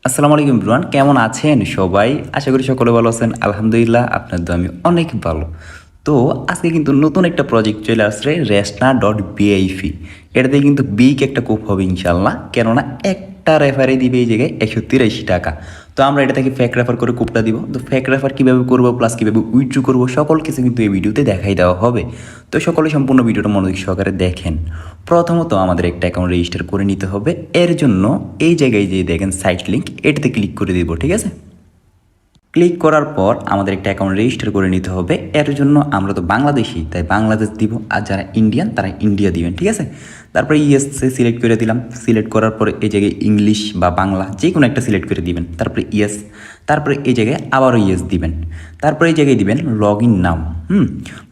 আসসালামু আলাইকুম এভরিওয়ান, কেমন আছেন সবাই? আশা করি সকলে ভালো আছেন। আলহামদুলিল্লাহ, আপনার তো আমি অনেক ভালো। তো আজকে কিন্তু নতুন একটা প্রজেক্ট চলে আসছে, রেসনা.বিআইপি। এটাতে কিন্তু বিগ একটা কোপ হবে ইনশাল্লাহ, কেননা একটা রেফারে দিবে এই জায়গায় 183 টাকা। তো আমরা এটা থেকে ফেক রেফার করে কোপটা দিব। তো ফেক রেফার কীভাবে করবো প্লাস কীভাবে উইথড্র করবো সকল কিছু কিন্তু এই ভিডিওতে দেখাই দেওয়া হবে। তো সকলে সম্পূর্ণ ভিডিওটা মনোযোগ সহকারে দেখেন। প্রথমত আমাদের একটা অ্যাকাউন্ট রেজিস্টার করে নিতে হবে। এর জন্য এই জায়গায় যে দেখেন সাইট লিঙ্ক, এটাতে ক্লিক করে দিব, ঠিক আছে? ক্লিক করার পর আমাদের একটা অ্যাকাউন্ট রেজিস্টার করে নিতে হবে। এর জন্য আমরা তো বাংলাদেশি, তাই বাংলাদেশ দিব, আর যারা ইন্ডিয়ান তারা ইন্ডিয়া দিবেন, ঠিক আছে? তারপরে ইএসএ সিলেক্ট করে দিলাম। সিলেক্ট করার পরে এই জায়গায় ইংলিশ বা বাংলা যে কোনো একটা সিলেক্ট করে দিবেন। তারপরে ইয়েস, তারপরে এই জায়গায় আবারও ইয়েস দিবেন। তারপরে এই জায়গায় দিবেন log in now.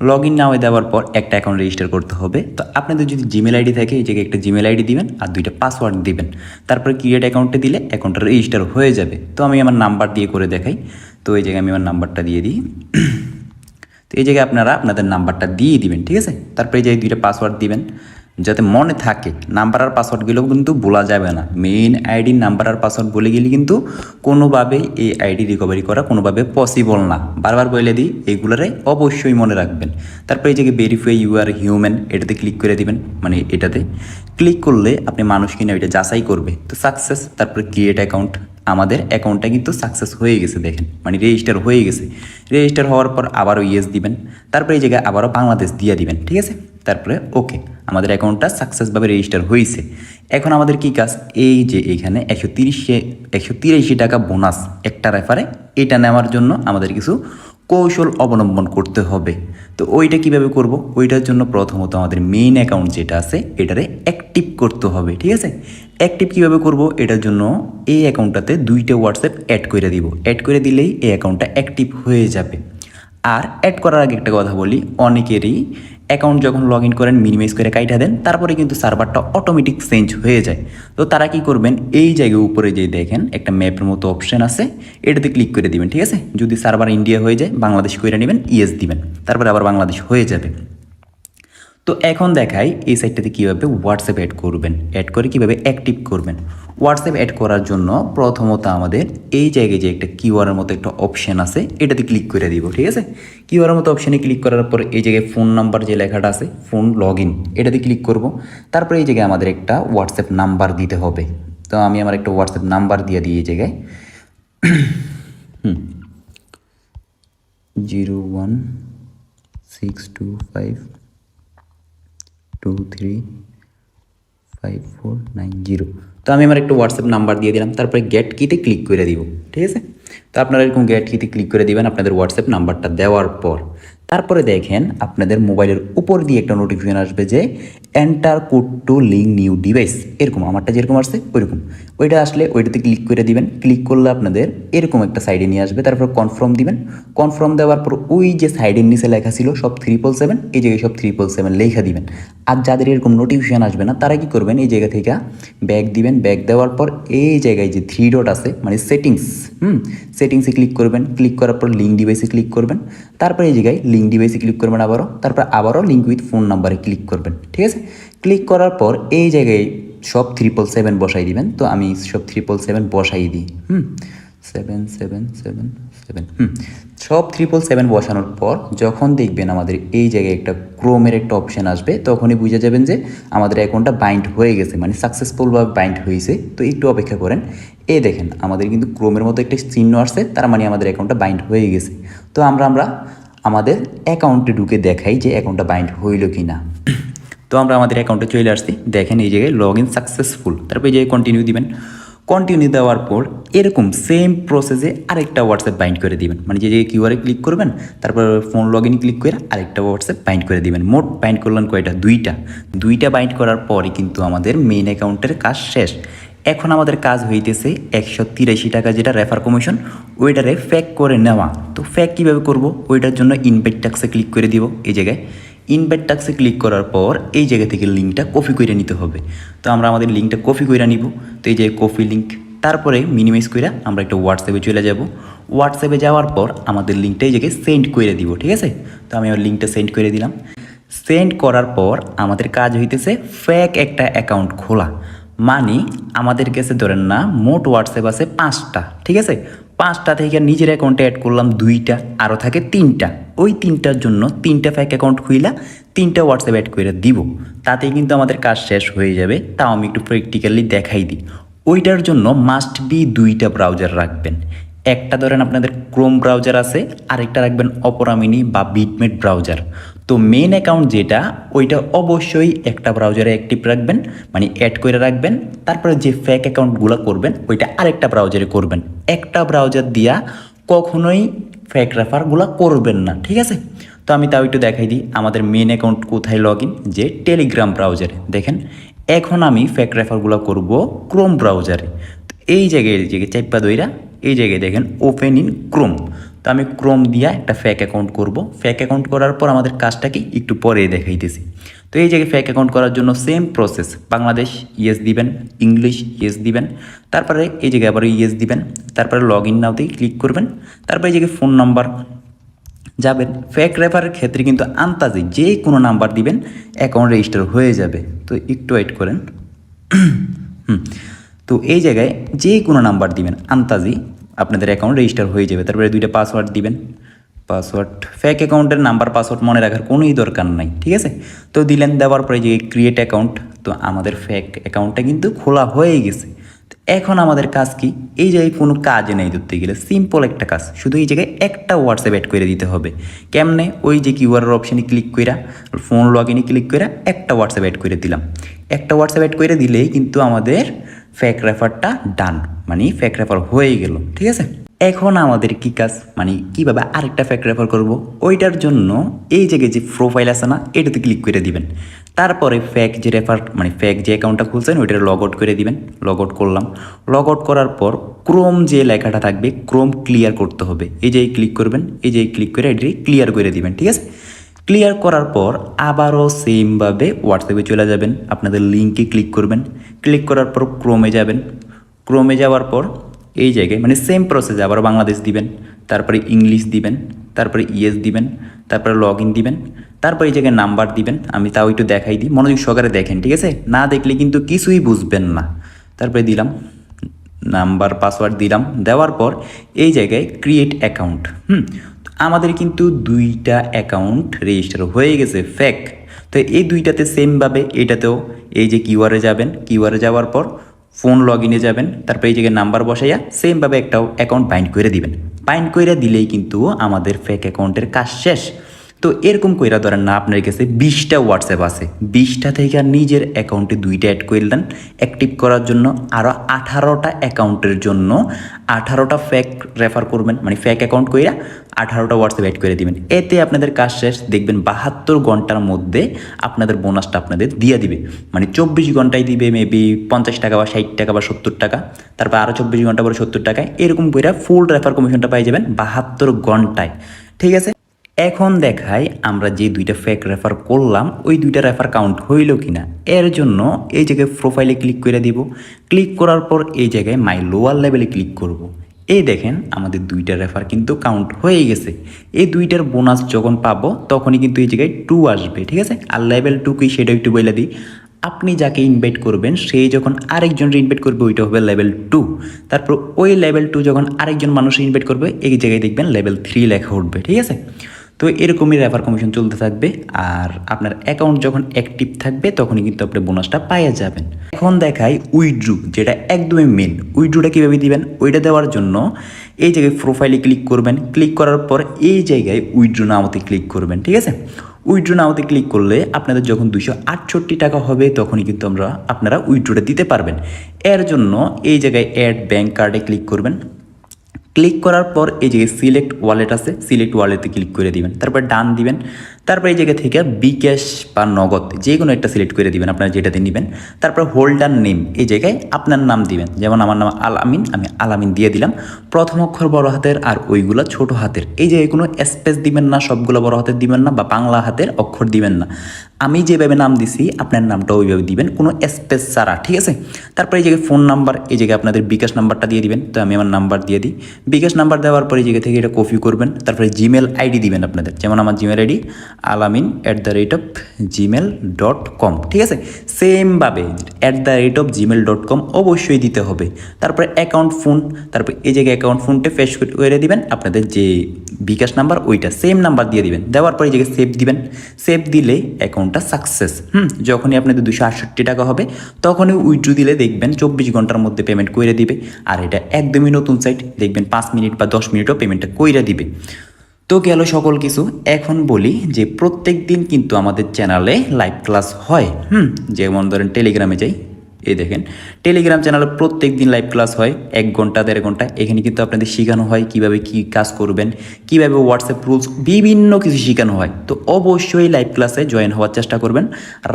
Log in now দেওয়ার পর একটা অ্যাকাউন্ট রেজিস্টার করতে হবে। তো আপনাদের যদি জিমেল আইডি থাকে এই জায়গায় একটা জিমেল আইডি দিবেন আর দুইটা পাসওয়ার্ড দিবেন। তারপরে ক্রিয়েট অ্যাকাউন্টে দিলে অ্যাকাউন্টটা রেজিস্টার হয়ে যাবে। তো আমি আমার নাম্বার দিয়ে করে দেখাই। তো এই জায়গায় আমি আমার নাম্বারটা দিয়ে দিই। তো এই জায়গায় আপনারা আপনাদের নাম্বারটা দিয়ে দিবেন, ঠিক আছে? তারপরে এই জায়গায় দুইটা পাসওয়ার্ড দিবেন যাতে মনে থাকে। নাম্বার আর পাসওয়ার্ডগুলো কিন্তু বলা যাবে না। মেইন আইডি নাম্বার আর পাসওয়ার্ড বলে গেলে কিন্তু কোনোভাবেই এই আইডি রিকভারি করা কোনোভাবে পসিবল না। বারবার বলে দিই, এইগুলোরে অবশ্যই মনে রাখবেন। তারপরে এই জায়গায় ভেরিফাই ইউ আর হিউম্যান, এটাতে ক্লিক করে দিবেন। মানে এটাতে ক্লিক করলে আপনি মানুষ কিনা এটা যাচাই করবে। তো সাকসেস, তারপরে ক্রিয়েট অ্যাকাউন্ট। আমাদের অ্যাকাউন্টটা কিন্তু সাকসেস হয়ে গেছে, দেখেন, মানে রেজিস্টার হয়ে গেছে। রেজিস্টার হওয়ার পর আবারও ইয়েস দিবেন। তারপরে এই জায়গায় আবারও বাংলাদেশ দিয়ে দিবেন, ঠিক আছে? তারপরে ওকে, আমাদের অ্যাকাউন্টটা সাকসেসভাবে রেজিস্টার হয়েছে। এখন আমাদের কি কাজ? এই যে এইখানে 183 টাকা বোনাস একটা রেফারে, এটা নেওয়ার জন্য আমাদের কিছু কৌশল অবলম্বন করতে হবে। তো ওইটা কিভাবে করব? ওইটার জন্য প্রথমত আমাদের মেইন অ্যাকাউন্ট যেটা আছে এটারে অ্যাক্টিভ করতে হবে, ঠিক আছে? অ্যাক্টিভ কীভাবে করব? এটার জন্য এই অ্যাকাউন্টটাতে দুইটা হোয়াটসঅ্যাপ অ্যাড করে দিব। অ্যাড করে দিলেই এই অ্যাকাউন্টটা অ্যাক্টিভ হয়ে যাবে। আর অ্যাড করার আগে একটা কথা বলি, অনেকেরই অ্যাকাউন্ট যখন লগ ইন করেন মিনিমাইজ করে কাইটা দেন, তারপরে কিন্তু সার্ভারটা অটোমেটিক চেঞ্জ হয়ে যায়। তো তারা কি করবেন, এই জায়গায় উপরে যে দেখেন একটা ম্যাপের মতো অপশন আছে, এটাতে ক্লিক করে দিবেন, ঠিক আছে? যদি সার্ভার ইন্ডিয়া হয়ে যায় বাংলাদেশ করে নেবেন, ইয়েস দিবেন, তারপরে আবার বাংলাদেশ হয়ে যাবে। তো এখন দেখাই এই সাইটটাতে কীভাবে হোয়াটসঅ্যাপ অ্যাড করবেন, অ্যাড করে কীভাবে অ্যাক্টিভ করবেন। হোয়াটসঅ্যাপ অ্যাড করার জন্য প্রথমত আমাদের এই জায়গায় যে একটা কিউআরের মতো একটা অপশান আছে, এটাতে ক্লিক করে দিব, ঠিক আছে? কিউআরের মতো অপশানে ক্লিক করার পর এই জায়গায় ফোন নাম্বার যে লেখাটা আছে, ফোন লগ ইন, এটাতে ক্লিক করব। তারপরে এই জায়গায় আমাদের একটা হোয়াটসঅ্যাপ নাম্বার দিতে হবে। তো আমি আমার একটা হোয়াটসঅ্যাপ নাম্বার দিয়ে দিই এই জায়গায় 0162523549 তো আমি আমার একটা হোয়াটসঅ্যাপ নাম্বার দিয়ে দিলাম। তারপরে গেট কিতে ক্লিক করে দিব, ঠিক আছে? তো আপনারা এরকম গেট কিতে ক্লিক করে দিবেন আপনাদের হোয়াটসঅ্যাপ নাম্বারটা দেওয়ার পর। তারপরে দেখেন আপনাদের মোবাইলের উপর দিয়ে একটা নোটিফিকেশন আসবে যে enter code two link new device, এরকম আমারটা যেরকম আসছে ওইরকম। ওইটা আসলে ওইটাতে ক্লিক করে দিবেন। ক্লিক করলে আপনাদের এরকম একটা সাইডে নিয়ে আসবে। তারপর কনফার্ম দিবেন। কনফার্ম দেওয়ার পর ওই যে সাইডের নিচে লেখা ছিল সব 777, এই জায়গায় সব 777 লেখা দিবেন। আর যাদের এরকম নোটিফিকেশন আসবে না তারা কি করবেন, এই জায়গা থেকে ব্যাক দিবেন। ব্যাক দেওয়ার পর এই জায়গায় যে 3 ডট আছে মানে সেটিংস, সেটিংসে ক্লিক করবেন। ক্লিক করার পর লিঙ্ক ডিভাইসে ক্লিক করবেন। তারপর এই জায়গায় লিঙ্ক ডিভাইসে ক্লিক করবেন আবারও। তারপর আবারও লিঙ্ক উইথ ফোন নাম্বারে ক্লিক করবেন, ঠিক আছে? ক্লিক করার পর এই জায়গায় সব 777 বসাই দিবেন। তো আমি সব 777 বসাই দিই। 7777 সব 777 বসানোর পর যখন দেখবেন আমাদের এই জায়গায় একটা ক্রোমের একটা অপশান আসবে, তখনই বুঝে যাবেন যে আমাদের অ্যাকাউন্টটা বাইন্ড হয়ে গেছে, মানে সাকসেসফুলভাবে বাইন্ড হয়েছে। তো একটু অপেক্ষা করেন। এই দেখেন আমাদের কিন্তু ক্রোমের মতো একটা চিহ্ন আসছে, তার মানে আমাদের অ্যাকাউন্টটা বাইন্ড হয়ে গেছে। তো আমরা আমাদের অ্যাকাউন্টে ঢুকে দেখাই যে অ্যাকাউন্টটা বাইন্ড হইল কি না। তো আমরা আমাদের অ্যাকাউন্টে চলে আসছি। দেখেন এই জায়গায় লগ ইন সাকসেসফুল। তারপর এই জায়গায় কন্টিনিউ দিবেন। কন্টিনিউ দেওয়ার পর এরকম সেম প্রসেসে আরেকটা হোয়াটসঅ্যাপ বাইন্ড করে দিবেন। মানে যে জায়গায় কিউআরে ক্লিক করবেন, তারপর ফোন লগ ইন ক্লিক করে আরেকটা হোয়াটসঅ্যাপ বাইন্ড করে দিবেন। মোট বাইন্ড করলেন কয়টা? দুইটা বাইন্ড করার পরে কিন্তু আমাদের মেইন অ্যাকাউন্টের কাজ শেষ। এখন আমাদের কাজ হইতেছে 183 টাকা যেটা রেফার কমিশন, ওইটারে ফ্যাক করে নেওয়া। তো ফ্যাক কীভাবে করব? ওইটার জন্য ইনভাইট টাস্কে ক্লিক করে দিব। এই জায়গায় ইনভাইট টাস্কে ক্লিক করার পর এই জায়গা থেকে লিঙ্কটা কপি করে নিতে হবে। তো আমরা আমাদের লিঙ্কটা কপি করে নিব। তো এই যে কপি লিঙ্ক, তারপরে মিনিমাইজ করে আমরা একটা হোয়াটসঅ্যাপে চলে যাব। হোয়াটসঅ্যাপে যাওয়ার পর আমাদের লিঙ্কটা এই জায়গায় সেন্ড করে দিব, ঠিক আছে? তো আমি আমার লিঙ্কটা সেন্ড করে দিলাম। সেন্ড করার পর আমাদের কাজ হইতেছে ফেক একটা অ্যাকাউন্ট খোলা। মানে আমাদের কাছে ধরেন না মোট হোয়াটসঅ্যাপ আছে 5টা, ঠিক আছে? 5টা থেকে নিজের অ্যাকাউন্টে অ্যাড করলাম 2টা, আরও থাকে 3টা। ওই 3টার জন্য 3টা ফেক অ্যাকাউন্ট খুইলা 3টা হোয়াটসঅ্যাপ অ্যাড করে দিব, তাতেই কিন্তু আমাদের কাজ শেষ হয়ে যাবে। তাও আমি একটু প্র্যাকটিক্যালি দেখাই দিই। ওইটার জন্য মাস্ট বি 2টা ব্রাউজার রাখবেন। একটা ধরেন আপনাদের ক্রোম ব্রাউজার আছে, আরেকটা রাখবেন অপেরা মিনি বা বিটমেট ব্রাউজার। তো মেন অ্যাকাউন্ট যেটা, ওইটা অবশ্যই একটা ব্রাউজারে অ্যাক্টিভ রাখবেন, মানে অ্যাড করে রাখবেন। তারপরে যে ফেক অ্যাকাউন্টগুলো করবেন ওইটা আরেকটা ব্রাউজারে করবেন। একটা ব্রাউজার দিয়া কখনোই ফেক রেফারগুলো করবেন না, ঠিক আছে? তো আমি তাও একটু দেখাই দিই আমাদের মেন অ্যাকাউন্ট কোথায় লগ ইন, যে টেলিগ্রাম ব্রাউজারে। দেখেন এখন আমি ফেক রেফারগুলো করব ক্রোম ব্রাউজারে। তো এই জায়গায় চাইপা দইরা এই জায়গায় দেখেন ওপেন ইন ক্রোম। তো আমি ক্রোম দিয়া একটা ফেক অ্যাকাউন্ট করব। ফেক অ্যাকাউন্ট করার পর আমাদের কাজটা কি একটু পরে দেখাইতেছি। তো এই জায়গায় ফেক অ্যাকাউন্ট করার জন্য সেম প্রসেস, বাংলাদেশ ইয়েস দিবেন, ইংলিশ ইয়েস দিবেন, তারপরে এই জায়গায় আবার ইয়েস দিবেন, তারপরে লগ ইন নাওতেই ক্লিক করবেন, তারপরে এই জায়গায় ফোন নাম্বার যাবেন। ফেক রেফারের ক্ষেত্রে কিন্তু আন্তাজে যে কোনো নাম্বার দিবেন, অ্যাকাউন্ট রেজিস্টার হয়ে যাবে। তো একটু ওয়েট করেন। তো এই জায়গায় যে কোনো নাম্বার দিবেন, আন্তাজি আপনাদের অ্যাকাউন্ট রেজিস্টার হয়ে যাবে। তারপরে 2টা পাসওয়ার্ড দিবেন। পাসওয়ার্ড ফেক অ্যাকাউন্টের নাম্বার পাসওয়ার্ড মনে রাখার কোনোই দরকার নাই, ঠিক আছে? তো দিলেন, দেওয়ার পরে যে ক্রিয়েট অ্যাকাউন্ট, তো আমাদের ফেক অ্যাকাউন্টটা কিন্তু খোলা হয়ে গেছে। এখন আমাদের কাজ কি, এই জায়গায় কোনো কাজে নেই ধরতে গেলে, সিম্পল একটা কাজ, শুধু এই জায়গায় একটা হোয়াটসঅ্যাপ অ্যাড করে দিতে হবে। কেমনে? ওই যে কিউআর অপশানে ক্লিক কইরা, ফোন লগ ইনে ক্লিক কইরা একটা হোয়াটসঅ্যাপ অ্যাড করে দিলাম। একটা হোয়াটসঅ্যাপ অ্যাড করে দিলেই কিন্তু আমাদের ফেক রেফারটা ডান, মানে ফেক রেফার হয়ে গেল, ঠিক আছে? এখন আমাদের কি কাজ, মানে কীভাবে আরেকটা ফেক রেফার করব, ওইটার জন্য এই জায়গায় যে প্রোফাইল আছে না, এটাতে ক্লিক করে দিবেন। তারপরে ফেক যে রেফার, মানে ফেক যে অ্যাকাউন্টটা খুলছেন ওইটা লগ আউট করে দিবেন। লগ আউট করলাম। লগ আউট করার পর ক্রোম যে লেখাটা থাকবে, ক্রোম ক্লিয়ার করতে হবে। এই যে ক্লিক করবেন, এই যে ক্লিক করে এটি ক্লিয়ার করে দিবেন, ঠিক আছে? ক্লিয়ার করার পর আবারও সেমভাবে হোয়াটসঅ্যাপে চলে যাবেন, আপনাদের লিঙ্কে ক্লিক করবেন। ক্লিক করার পর ক্রোমে যাবেন। ক্রোমে যাওয়ার পর এই জায়গায় মানে সেম প্রসেসে আবার বাংলাদেশ দিবেন, তারপরে ইংলিশ দিবেন, তারপরে ইয়েস দিবেন, তারপরে লগ ইন দিবেন, তারপরে এই জায়গায় নাম্বার দিবেন। আমি তাও একটু দেখাই দিই, মনোযোগ সহকারে দেখেন, ঠিক আছে? না দেখলে কিন্তু কিছুই বুঝবেন না। তারপরে দিলাম নাম্বার, পাসওয়ার্ড দিলাম। দেওয়ার পর এই জায়গায় ক্রিয়েট অ্যাকাউন্ট। আমাদের কিন্তু 2টা অ্যাকাউন্ট রেজিস্টার হয়ে গেছে ফেক। তো এই 2টাতে সেমভাবে এটাতেও এই যে কিউআরে যাবেন, কিউআরে যাওয়ার পর ফোন লগ ইনে যাবেন, তারপরে এই জায়গায় নাম্বার বসাইয়া সেমভাবে একটা অ্যাকাউন্ট বাইন্ড করে দিবেন। বাইন্ড করে দিলেই কিন্তু আমাদের ফেক অ্যাকাউন্টের কাজ শেষ। তো এরকম কইরা ধরেন না আপনার কাছে 20টা হোয়াটসঅ্যাপ আছে, 20টা থেকে নিজের অ্যাকাউন্টে 2টা অ্যাড করলেন অ্যাক্টিভ করার জন্য, আরও 18টা অ্যাকাউন্টের জন্য 18টা ফেক রেফার করবেন, মানে ফেক অ্যাকাউন্ট কইরা 18টা হোয়াটসঅ্যাপ অ্যাড করে দিবেন। এতে আপনাদের কাজ শেষ। দেখবেন 72 ঘন্টার মধ্যে আপনাদের বোনাসটা আপনাদের দিয়ে দিবে, মানে 24 ঘন্টায় দিবে মেবি 50 টাকা বা 60 টাকা বা 70 টাকা, তারপর আরও 24 ঘন্টা পরে 70 টাকায়, এরকম করে ফুল রেফার কমিশনটা পাই যাবেন 72 ঘন্টায়, ঠিক আছে? এখন দেখাই আমরা যে 2টা ফেক রেফার করলাম ওই 2টা রেফার কাউন্ট হইল কিনা। এর জন্য এই জায়গায় প্রোফাইলে ক্লিক করে দিব। ক্লিক করার পর এই জায়গায় মাই লোয়ার লেভেলে ক্লিক করব। এই দেখেন আমাদের 2টা রেফার কিন্তু কাউন্ট হয়ে গেছে। এই 2টার বোনাস যখন পাবো তখনই কিন্তু এই জায়গায় 2 আসবে, ঠিক আছে? আর লেভেল 2 কি সেটা একটু বলে দিই। আপনি যাকে ইনভাইট করবেন সেই যখন আরেকজনকে ইনভাইট করবে ওইটা হবে লেভেল 2। তারপর ওই লেভেল 2 যখন আরেকজন মানুষ ইনভাইট করবে এই জায়গায় দেখবেন লেভেল 3 লেখা উঠবে, ঠিক আছে? তো এরকমই রেফার কমিশন চলতে থাকবে। আর আপনার অ্যাকাউন্ট যখন অ্যাক্টিভ থাকবে তখনই কিন্তু আপনি বোনাসটা পাইয়া যাবেন। এখন দেখাই উইথড্রু, যেটা একদমই মেন। উইথড্রুটা কীভাবে দিবেন, ওইটা দেওয়ার জন্য এই জায়গায় প্রোফাইলে ক্লিক করবেন। ক্লিক করার পর এই জায়গায় উইথড্রু নাওতে ক্লিক করবেন, ঠিক আছে? উইথড্রু নাওতে ক্লিক করলে আপনাদের যখন 268 টাকা হবে তখনই কিন্তু আপনারা উইথড্রুটা দিতে পারবেন। এর জন্য এই জায়গায় অ্যাড ব্যাঙ্ক কার্ডে ক্লিক করবেন। ক্লিক করার পর এই জায়গায় সিলেক্ট ওয়ালেট আছে, সিলেক্ট ওয়ালেটে ক্লিক করে দিবেন, তারপর ডান দিবেন। তারপর এই জায়গা থেকে বিকাশ বা নগদ যে কোনো একটা সিলেক্ট করে দিবেন আপনারা যেটাতে নেবেন। তারপর হোল্ডার নেম এই জায়গায় আপনার নাম দিবেন, যেমন আমার নাম আলামিন, আমি আলামিন দিয়ে দিলাম। প্রথম অক্ষর বড় হাতের আর ওইগুলো ছোট হাতের। এই জায়গায় কোনো স্পেস দিবেন না, সবগুলো বড় হাতের দিবেন না বা বাংলা হাতের অক্ষর দিবেন না। আমি যেভাবে নাম দিছি আপনার নামটা ওইভাবে দিবেন, কোনো স্পেস ছাড়া, ঠিক আছে? তারপর এই জায়গায় ফোন নাম্বার, এই জায়গায় আপনাদের বিকাশ নাম্বারটা দিয়ে দিবেন। তো আমি আমার নাম্বার দিয়ে দিই। বিকাশ নাম্বার দেওয়ার পরে এই জায়গা থেকে এটা কপি করবেন। তারপরে জিমেল আইডি দিবেন আপনাদের, যেমন আমার জিমেল আইডি alamin@gmail.com, ঠিক আছে? সেমভাবে @gmail.com অবশ্যই দিতে হবে। তারপরে অ্যাকাউন্ট ফোন, তারপর এই জায়গায় অ্যাকাউন্ট ফোনটা ফেস করে দিবেন, আপনাদের যে বিকাশ নাম্বার ওইটা সেম নাম্বার দিয়ে দিবেন। দেওয়ার পরে এই জায়গায় সেভ দিবেন। সেভ দিলে অ্যাকাউন্টটা সাকসেস। যখনই আপনাদের 268 টাকা হবে তখনই উইথড্র দিলে দেখবেন 24 ঘন্টার মধ্যে পেমেন্ট কইরা দিবে। আর এটা একদমই নতুন সাইট, দেখবেন 5 মিনিট বা 10 মিনিটও পেমেন্টটা কইরা দিবে। তো গেল সকল কিছু। এখন বলি যে প্রত্যেক দিন কিন্তু আমাদের চ্যানেলে লাইভ ক্লাস হয়। যেমন ধরেন টেলিগ্রামে যাই, এই দেখেন টেলিগ্রাম চ্যানেলে প্রত্যেক দিন লাইভ ক্লাস হয় 1 ঘন্টা 1.5 ঘন্টা। এখানে কিন্তু আপনাদের শেখানো হয় কীভাবে কী কাজ করবেন, কীভাবে হোয়াটসঅ্যাপ রুলস, বিভিন্ন কিছু শেখানো হয়। তো অবশ্যই লাইভ ক্লাসে জয়েন হওয়ার চেষ্টা করবেন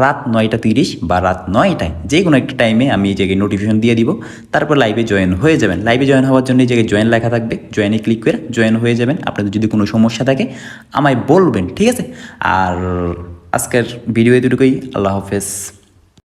রাত 9:30 বা রাত 9টায়, যে কোনো একটা টাইমে আমি এই জায়গায় নোটিফিকেশন দিয়ে দিব। তারপর লাইভে জয়েন হয়ে যাবেন। লাইভে জয়েন হওয়ার জন্য এই জায়গায় জয়েন লেখা থাকবে, জয়েনে ক্লিক করে জয়েন হয়ে যাবেন। আপনাদের যদি কোনো সমস্যা থাকে আমায় বলবেন, ঠিক আছে? আর আজকের ভিডিও এতটুকুই। আল্লাহ হাফেজ।